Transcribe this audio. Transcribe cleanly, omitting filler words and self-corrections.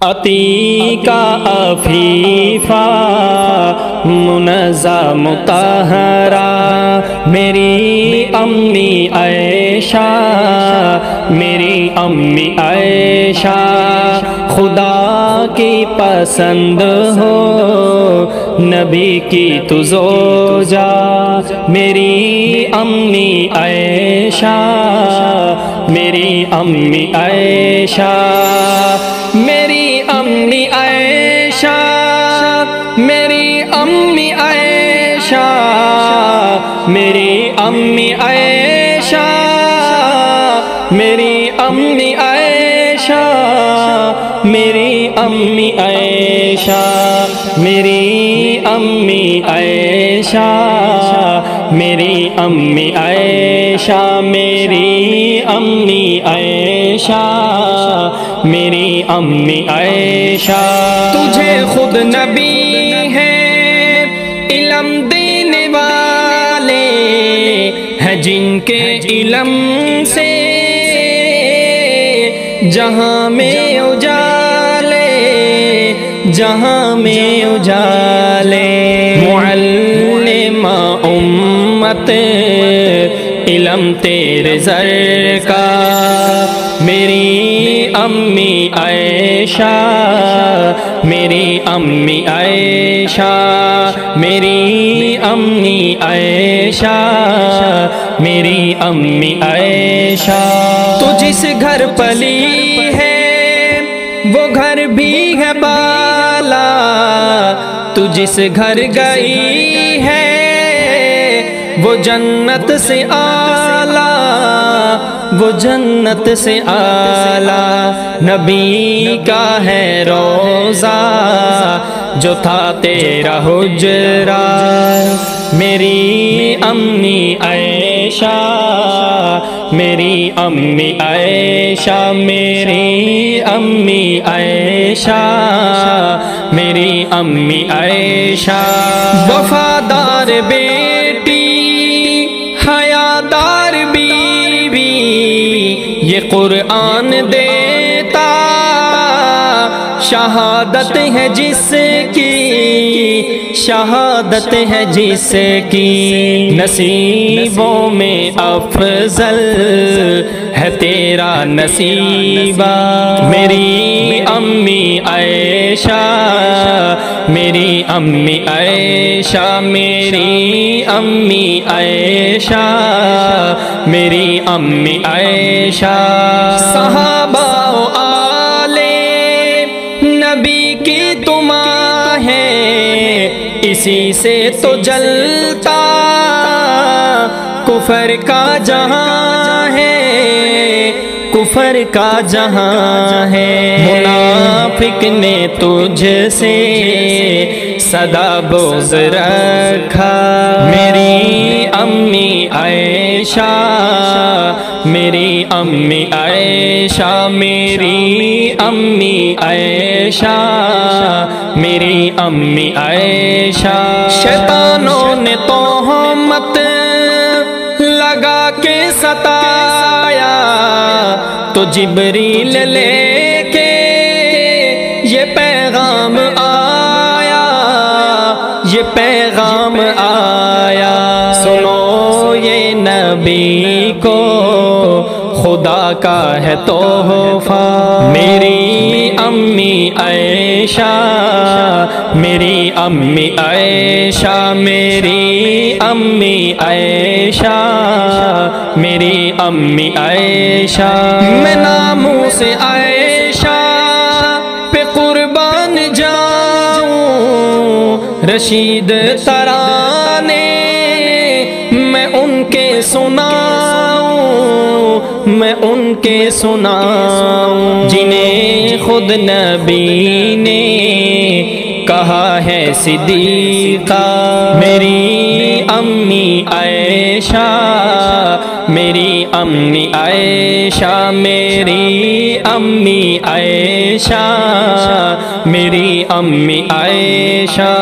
عتیقہ عفیفہ منزہ مطہرہ میری امی عائشہ، میری امی عائشہ خدا کی پسند ہو، نبی کی تو زوجہ میری امی عائشہ، میری امی عائشہ، میری امی عائشہ، میری امی عائشہ، میری امی عائشہ، میری امی عائشہ، میری امی عائشہ، میری امی عائشہ، میری امی عائشہ، میری امی عائشہ، میری امی عائشہ۔ تجھے خود نبی ہے علم دینے والے ہیں، جن کے علم سے جہاں میں اجالے، جہاں میں اجالے، معلمہ امت علم تیرے زر کا، میری امی عائشہ، میری امی عائشہ، میری امی عائشہ، میری امی عائشہ۔ تو جس گھر پلی ہے وہ گھر بھی ہے بالا، تو جس گھر گئی ہے وہ جنت سے اعلیٰ، وہ جنت سے اعلیٰ۔ نبی کا ہے روضہ جو تھا تیرا حجرہ، میری امی عائشہ، میری امی عائشہ، میری امی عائشہ، میری امی عائشہ۔ وفادار بیٹی حیادار بیوی یہ قرآن دیتا، شہادت ہے جس کی، شہادت ہے جس کی، نصیبوں میں افضل ہے تیرا نصیبہ، میری امی عائشہ، میری امی عائشہ، میری امی عائشہ، میری امی عائشہ۔ صحابہ و آل نبی کی تم ہے، اسی سے تو جلتا کفر کا جہاں ہے، کفر کا جہاں ہے۔ منافق نے تجھ سے صدا بغض رکھا، میری امی عائشہ، میری امی عائشہ، میری امی عائشہ، میری امی عائشہ۔ شیطانوں نے تہمت لگا کے ستایا، تو جبریل لے کے یہ پیغام آیا، یہ پیغام آیا، سنو یہ نبی کو خدا کا ہے تحفہ، میری امی عائشہ، میری امی عائشہ، میری امی عائشہ، میری امی عائشہ۔ میں ناموں سے عائشہ پہ قربان جاؤں، رشید ترانے میں ان کے سناؤں، میں ان کے سناؤں، جنہیں خود نبی نے کہا ہے صدیقہ، میری امی عائشہ، میری امی عائشہ، میری امی عائشہ، میری امی عائشہ۔